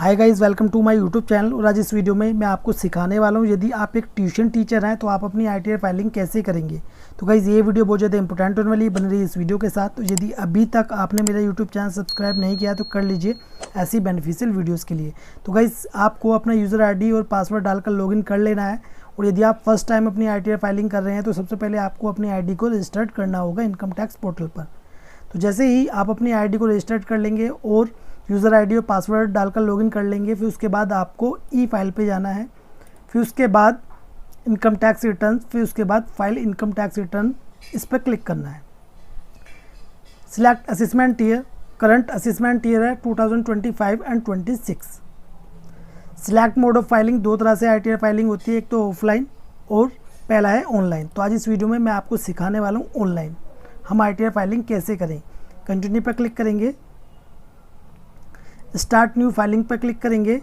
Hi guys, welcome to my YouTube channel. और आज इस वीडियो में मैं आपको सिखाने वाला हूँ, यदि आप एक ट्यूशन टीचर हैं तो आप अपनी ITR फाइलिंग कैसे करेंगे। तो गाइस ये वीडियो बहुत ज़्यादा इंपॉर्टेंट होने वाली है, बन रही है इस वीडियो के साथ। तो यदि अभी तक आपने मेरा यूट्यूब चैनल सब्सक्राइब नहीं किया तो कर लीजिए ऐसी बेनिफिशियल वीडियोज़ के लिए। तो गाइस आपको अपना यूज़र ID और पासवर्ड डालकर लॉगिन कर लेना है। और यदि आप फर्स्ट टाइम अपनी ITR फाइलिंग कर रहे हैं तो सबसे पहले आपको अपनी ID को रजिस्टर्ड करना होगा इनकम टैक्स पोर्टल पर। तो जैसे ही आप अपनी ID को रजिस्टर्ड कर लेंगे और यूज़र ID और पासवर्ड डालकर लॉगिन कर लेंगे, फिर उसके बाद आपको ई फाइल पे जाना है, फिर उसके बाद इनकम टैक्स रिटर्न, फिर उसके बाद फाइल इनकम टैक्स रिटर्न, इस पर क्लिक करना है। Select assessment year, current assessment year है 2025 and 26। Select mode of filing, दो तरह से ITR फाइलिंग होती है, एक तो ऑफलाइन और पहला है ऑनलाइन। तो आज इस वीडियो में मैं आपको सिखाने वाला हूँ ऑनलाइन हम ITR फाइलिंग कैसे करें। कंटिन्यू पर क्लिक करेंगे, स्टार्ट न्यू फाइलिंग पर क्लिक करेंगे।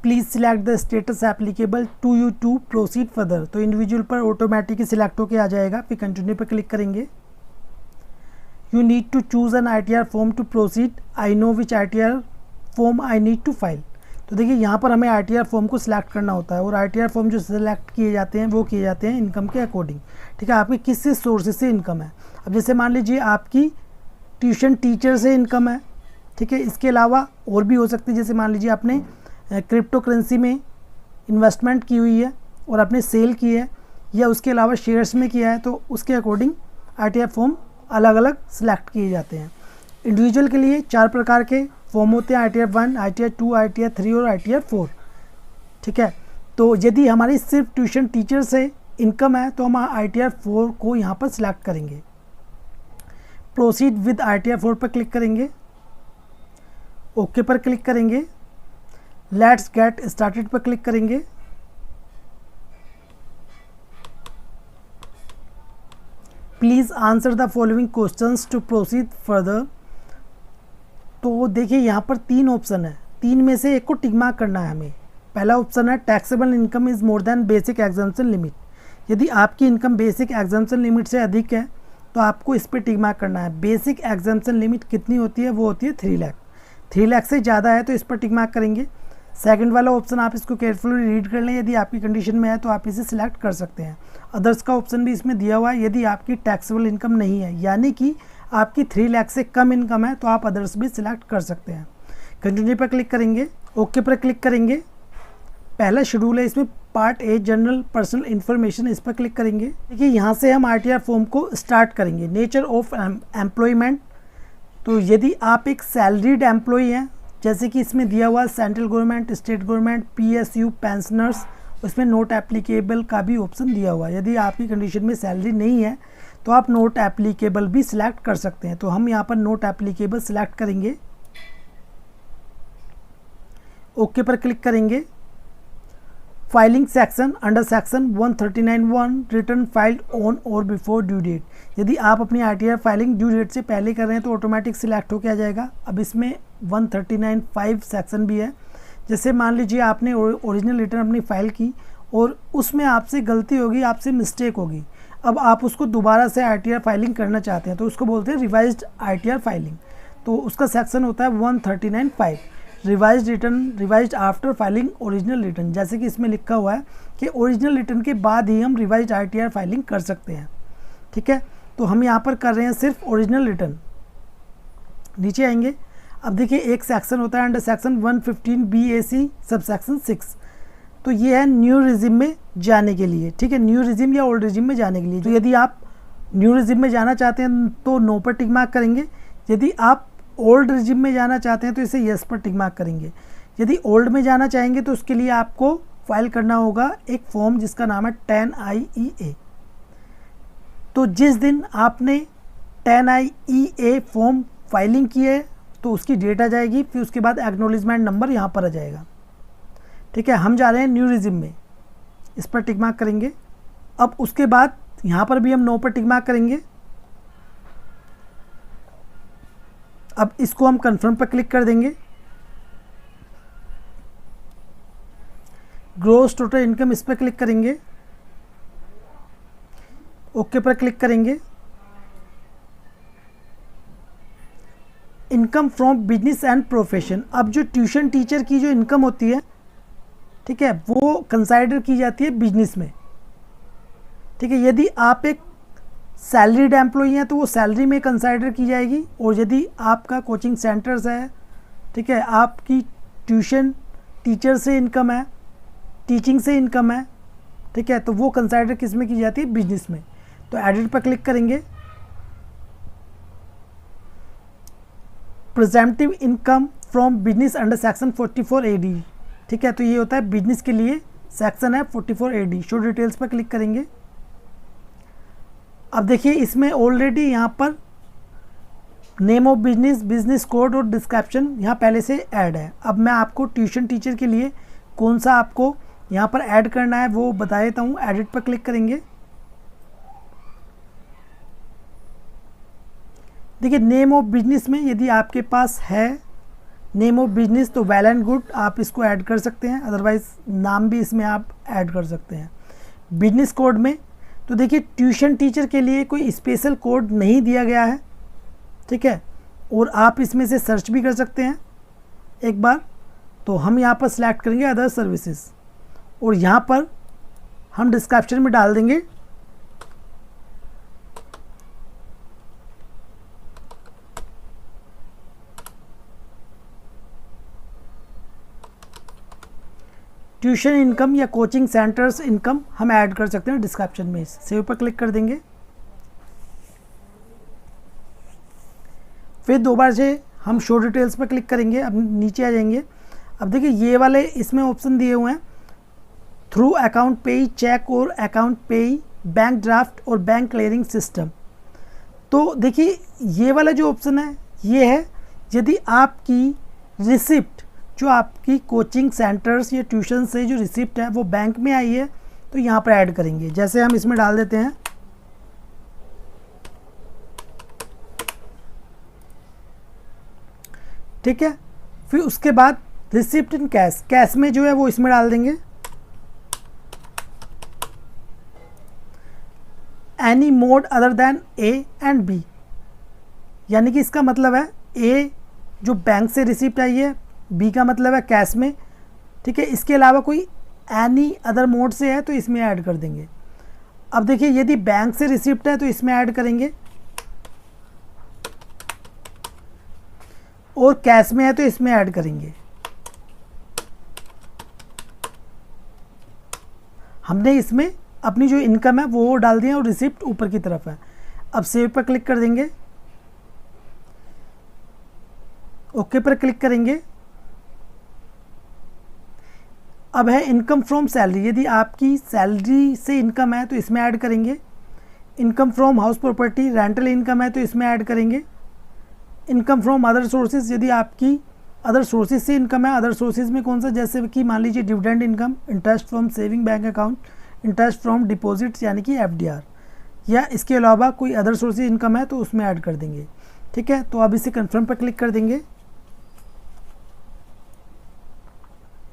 Please select the status applicable to you to proceed further, तो इंडिविजुअल पर ऑटोमेटिकली सिलेक्ट होकर आ जाएगा। फिर कंटिन्यू पर क्लिक करेंगे। You need to choose an ITR form to proceed, I know which ITR form I need to file. तो देखिए यहाँ पर हमें ITR फॉर्म को सिलेक्ट करना होता है, और ITR फॉर्म जो सिलेक्ट किए जाते हैं वो किए जाते हैं इनकम के अकॉर्डिंग। ठीक है, आपकी किस सोर्सेज से इनकम है। अब जैसे मान लीजिए आपकी ट्यूशन टीचर से इनकम है, ठीक है। इसके अलावा और भी हो सकती है, जैसे मान लीजिए आपने क्रिप्टो करेंसी में इन्वेस्टमेंट की हुई है और आपने सेल की है, या उसके अलावा शेयर्स में किया है, तो उसके अकॉर्डिंग ITR फॉर्म अलग अलग सिलेक्ट किए जाते हैं। इंडिविजुअल के लिए 4 प्रकार के फॉर्म होते हैं, ITR 1, ITR 2, ITR 3 और ITR 4। ठीक है, तो यदि हमारी सिर्फ ट्यूशन टीचर से इनकम है तो हम ITR 4 को यहाँ पर सिलेक्ट करेंगे। प्रोसीड विद ITR 4 पर क्लिक करेंगे, ओके पर क्लिक करेंगे, लेट्स गेट स्टार्टेड पर क्लिक करेंगे। Please answer the following questions to proceed further. तो देखिए यहाँ पर 3 ऑप्शन है, 3 में से एक को टिक मार्क करना है हमें। पहला ऑप्शन है taxable income is more than basic exemption limit. यदि आपकी इनकम बेसिक एग्जाम्पशन लिमिट से अधिक है तो आपको इस पर टिक मार्क करना है। बेसिक एग्जाम्पशन लिमिट कितनी होती है, वो होती है 3 लाख। 3 लाख से ज़्यादा है तो इस पर टिक मार्क करेंगे। सेकंड वाला ऑप्शन आप इसको केयरफुली रीड कर लें, यदि आपकी कंडीशन में है तो आप इसे सिलेक्ट कर सकते हैं। अदर्स का ऑप्शन भी इसमें दिया हुआ है, यदि आपकी टैक्सेबल इनकम नहीं है, यानी कि आपकी 3 लाख से कम इनकम है, तो आप अदर्स भी सिलेक्ट कर सकते हैं। कंटिन्यू पर क्लिक करेंगे, ओके पर क्लिक करेंगे। पहला शेड्यूल है इसमें part a general personal information, इस पर क्लिक करेंगे। देखिए यहाँ से हम ITR फॉर्म को स्टार्ट करेंगे। नेचर ऑफ एम्प्लॉयमेंट, तो यदि आप एक सैलरीड एम्प्लॉय हैं, जैसे कि इसमें दिया हुआ central government, state government, PSU, pensioners, उसमें नोट एप्लीकेबल का भी ऑप्शन दिया हुआ है। यदि आपकी कंडीशन में सैलरी नहीं है तो आप नोट एप्लीकेबल भी सिलेक्ट कर सकते हैं। तो हम यहाँ पर नोट एप्लीकेबल सिलेक्ट करेंगे, ओके पर क्लिक करेंगे। Filing section, under section 139(1) return filed on और बिफोर ड्यू डेट। यदि आप अपनी ITR फाइलिंग ड्यू डेट से पहले कर रहे हैं तो ऑटोमेटिक सिलेक्ट होकर आ जाएगा। अब इसमें 139(5) सेक्शन भी है। जैसे मान लीजिए आपने ओरिजिनल रिटर्न अपनी फाइल की और उसमें आपसे गलती होगी, आपसे मिस्टेक होगी, अब आप उसको दोबारा से ITR फाइलिंग करना चाहते हैं तो उसको बोलते हैं रिवाइज्ड ITR फाइलिंग। तो उसका सेक्शन होता है 139(5), revised return, revised after filing original return. जैसे कि इसमें लिखा हुआ है कि ओरिजिनल रिटर्न के बाद ही हम रिवाइज्ड ITR फाइलिंग कर सकते हैं। ठीक है, तो हम यहाँ पर कर रहे हैं सिर्फ ओरिजिनल रिटर्न। नीचे आएंगे, अब देखिए एक सेक्शन होता है under section 115 BAC sub section 6, तो ये है न्यू रिजिम में जाने के लिए। ठीक है, न्यू रिजिम या ओल्ड रिजिम में जाने के लिए। तो यदि आप न्यू रिजिम में जाना चाहते हैं तो नो पर टिक मार्क करेंगे। यदि आप ओल्ड रिजिम में जाना चाहते हैं तो इसे यस पर टिक मार्क करेंगे। यदि ओल्ड में जाना चाहेंगे तो उसके लिए आपको फाइल करना होगा एक फॉर्म जिसका नाम है 10IEA। तो जिस दिन आपने 10IEA फॉर्म फाइलिंग की है तो उसकी डेट आ जाएगी, फिर उसके बाद एक्नॉलेजमेंट नंबर यहाँ पर आ जाएगा। ठीक है, हम जा रहे हैं न्यू रिजिम में, इस पर टिक मार्क करेंगे। अब उसके बाद यहाँ पर भी हम नो पर टिक मार्क करेंगे। अब इसको हम कंफर्म पर क्लिक कर देंगे। ग्रॉस टोटल इनकम, इस पर क्लिक करेंगे, ओके पर क्लिक करेंगे। Income from business and profession. अब जो ट्यूशन टीचर की जो इनकम होती है, ठीक है, वो कंसाइडर की जाती है बिजनेस में। ठीक है, यदि आप एक सैलरीड एम्प्लॉई हैं तो वो सैलरी में कंसाइडर की जाएगी, और यदि आपका कोचिंग सेंटर्स है, ठीक है, आपकी ट्यूशन टीचर से इनकम है, टीचिंग से इनकम है, ठीक है, तो वो कंसाइडर किस में की जाती है? बिजनेस में। तो एडिट पर क्लिक करेंगे। प्रेजेंटिव income from business under section 44 AD, ठीक है, तो ये होता है बिजनेस के लिए सेक्शन है 44 AD। शो डिटेल्स पर क्लिक करेंगे। अब देखिए इसमें ऑलरेडी यहाँ पर name of business, business code और डिस्क्रिप्शन यहाँ पहले से ऐड है। अब मैं आपको ट्यूशन टीचर के लिए कौन सा आपको यहाँ पर ऐड करना है वो बता देता हूँ। एडिट पर क्लिक करेंगे। देखिए नेम ऑफ बिजनेस में यदि आपके पास है नेम ऑफ बिजनेस तो वेल एंड गुड, आप इसको ऐड कर सकते हैं, अदरवाइज नाम भी इसमें आप ऐड कर सकते हैं। बिजनेस कोड में तो देखिए ट्यूशन टीचर के लिए कोई स्पेशल कोड नहीं दिया गया है, ठीक है, और आप इसमें से सर्च भी कर सकते हैं एक बार। तो हम यहाँ पर सिलेक्ट करेंगे अदर सर्विसेज, और यहाँ पर हम डिस्क्रिप्शन में डाल देंगे ट्यूशन इनकम या कोचिंग सेंटर्स इनकम हम ऐड कर सकते हैं डिस्क्रिप्शन में। सेव पर क्लिक कर देंगे। फिर दोबारा से हम शो डिटेल्स पर क्लिक करेंगे। अब नीचे आ जाएंगे। अब देखिए ये वाले इसमें ऑप्शन दिए हुए हैं, थ्रू अकाउंट पेई, चेक और अकाउंट पेई, बैंक ड्राफ्ट और बैंक क्लियरिंग सिस्टम। तो देखिए ये वाला जो ऑप्शन है ये है यदि आपकी रिसिप्ट जो आपकी कोचिंग सेंटर्स या ट्यूशन से जो रिसिप्ट है वो बैंक में आई है तो यहाँ पर ऐड करेंगे। जैसे हम इसमें डाल देते हैं ठीक है। फिर उसके बाद रिसिप्ट इन कैश, कैश में जो है वो इसमें डाल देंगे। Any mode other than A and B, यानी कि इसका मतलब है ए जो बैंक से रिसिप्ट आई है, बी का मतलब है कैश में, ठीक है। इसके अलावा कोई एनी अदर मोड से है तो इसमें ऐड कर देंगे। अब देखिए यदि बैंक से रिसिप्ट है तो इसमें ऐड करेंगे, और कैश में है तो इसमें ऐड करेंगे। हमने इसमें अपनी जो इनकम है वो डाल दिया और रिसिप्ट ऊपर की तरफ है। अब सेव पर क्लिक कर देंगे, ओके पर क्लिक करेंगे। अब है इनकम फ्रॉम सैलरी, यदि आपकी सैलरी से इनकम है तो इसमें ऐड करेंगे। Income from house property, rental income है तो इसमें ऐड करेंगे। इनकम फ्रॉम अदर सोर्सेज, यदि आपकी अदर सोर्सेज से इनकम है, अदर सोर्सेज में कौन सा, जैसे कि मान लीजिए dividend income, interest from saving bank account, interest from deposits यानी कि FDR, या इसके अलावा कोई अदर सोर्सेज इनकम है तो उसमें ऐड कर देंगे, ठीक है। तो अब इसे कन्फर्म पर क्लिक कर देंगे।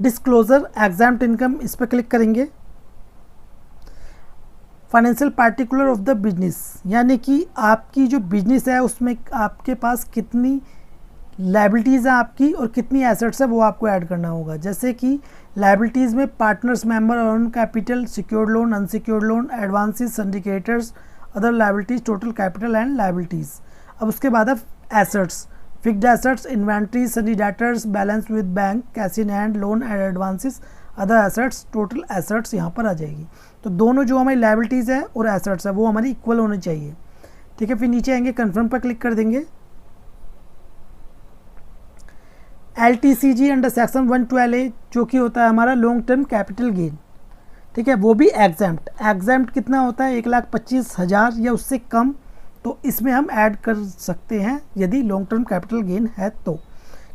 डिस्क्लोजर एग्जाम्प्ट इनकम, इस पर क्लिक करेंगे। Financial particular of the business, यानी कि आपकी जो बिजनेस है उसमें आपके पास कितनी लायबिलिटीज़ हैं आपकी और कितनी एसेट्स है वो आपको ऐड करना होगा। जैसे कि लायबिलिटीज़ में partners, member own capital, secured loan, unsecured loan, advances, syndicators, other liabilities, total capital and liabilities. अब उसके बाद अब assets, fixed assets, inventories, Sunny debtors, balance with bank, cash in hand, loan and advances, other assets, total assets यहाँ पर आ जाएगी। तो दोनों जो हमारी लायबिलिटीज़ है और एसेट्स है वो हमारी इक्वल होनी चाहिए, ठीक है। फिर नीचे आएंगे, कन्फर्म पर क्लिक कर देंगे। LTCG अंडर सेक्शन 112A जो कि होता है हमारा लॉन्ग टर्म कैपिटल गेन, ठीक है, वो भी एग्जाम्प्ट। एग्जाम्प्ट कितना होता है? 1,25,000 या उससे कम, तो इसमें हम ऐड कर सकते हैं यदि लॉन्ग टर्म कैपिटल गेन है तो।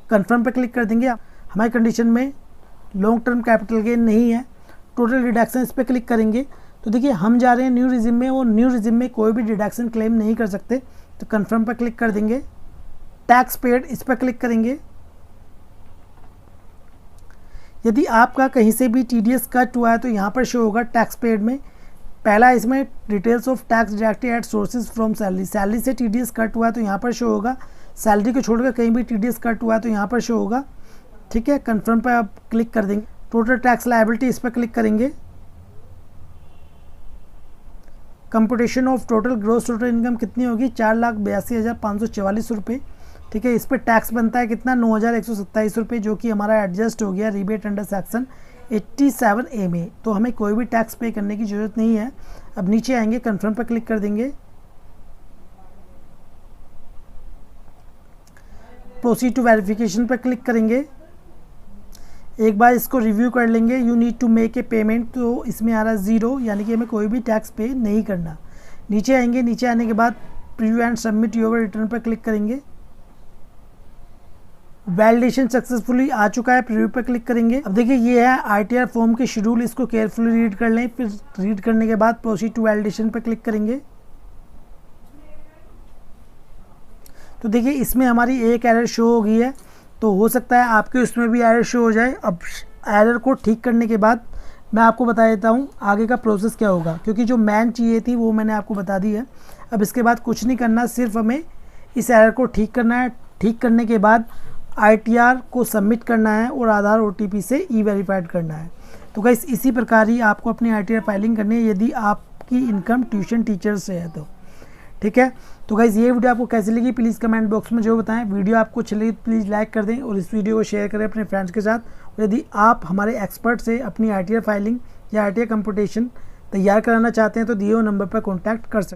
कन्फर्म पर क्लिक कर देंगे। हमारी कंडीशन में लॉन्ग टर्म कैपिटल गेन नहीं है, टोटल डिडक्शन इस पर क्लिक करेंगे। तो देखिए हम जा रहे हैं न्यू रिजिम में, और न्यू रिजिम में कोई भी डिडक्शन क्लेम नहीं कर सकते, तो कन्फर्म पर क्लिक कर देंगे। टैक्स पेड, इस पर क्लिक करेंगे। यदि आपका कहीं से भी TDS कट हुआ है तो यहाँ पर शो होगा टैक्स पेड में। पहला इसमें details of tax deducted at sources from salary, salary से TDS कट हुआ है तो यहाँ पर शो होगा सैलरी को छोड़कर कहीं भी TDS कट हुआ है तो यहाँ पर शो होगा। ठीक है, कन्फर्म पर आप क्लिक कर देंगे। टोटल टैक्स लायबिलिटी, इस पर क्लिक करेंगे। Computation of total gross total income कितनी होगी, 4,82,544 रुपये। ठीक है, इस पर टैक्स बनता है कितना, 9,127 रुपये, जो कि हमारा एडजस्ट हो गया रिबेट अंडर सेक्शन 87A में। तो हमें कोई भी टैक्स पे करने की ज़रूरत नहीं है। अब नीचे आएंगे, कन्फर्म पर क्लिक कर देंगे। प्रोसीड टू वेरिफिकेशन पर क्लिक करेंगे। एक बार इसको रिव्यू कर लेंगे। You need to make a payment, तो इसमें आ रहा है 0, यानी कि हमें कोई भी टैक्स पे नहीं करना। नीचे आएंगे, नीचे आने के बाद preview and submit your return पर क्लिक करेंगे। वैलिडेशन सक्सेसफुली आ चुका है, प्रीव्यू पर क्लिक करेंगे। अब देखिए ये है ITR फॉर्म के शेड्यूल, इसको केयरफुली रीड कर लें। फिर रीड करने के बाद प्रोसीड टू वैलिडेशन पर क्लिक करेंगे। तो देखिए इसमें हमारी एक एरर शो हो गई है, तो हो सकता है आपके उसमें भी एरर शो हो जाए। अब एरर को ठीक करने के बाद मैं आपको बता देता हूँ आगे का प्रोसेस क्या होगा, क्योंकि जो मैन चाहिए थी वो मैंने आपको बता दी है। अब इसके बाद कुछ नहीं करना, सिर्फ हमें इस एरर को ठीक करना है। ठीक करने के बाद ITR को सबमिट करना है और आधार OTP से E-वेरीफाइड करना है। तो गाइस इसी प्रकार ही आपको अपनी ITR फाइलिंग करनी है यदि आपकी इनकम ट्यूशन टीचर से है तो। ठीक है, तो गाइज़ ये वीडियो आपको कैसी लगी प्लीज़ कमेंट बॉक्स में जो बताएं। वीडियो आपको अच्छी लगी प्लीज़ लाइक कर दें और इस वीडियो को शेयर करें अपने फ्रेंड्स के साथ। और यदि आप हमारे एक्सपर्ट से अपनी ITR फाइलिंग या ITR कंप्यूटेशन तैयार कराना चाहते हैं तो दिए हुए नंबर पर कॉन्टैक्ट कर सकते हैं।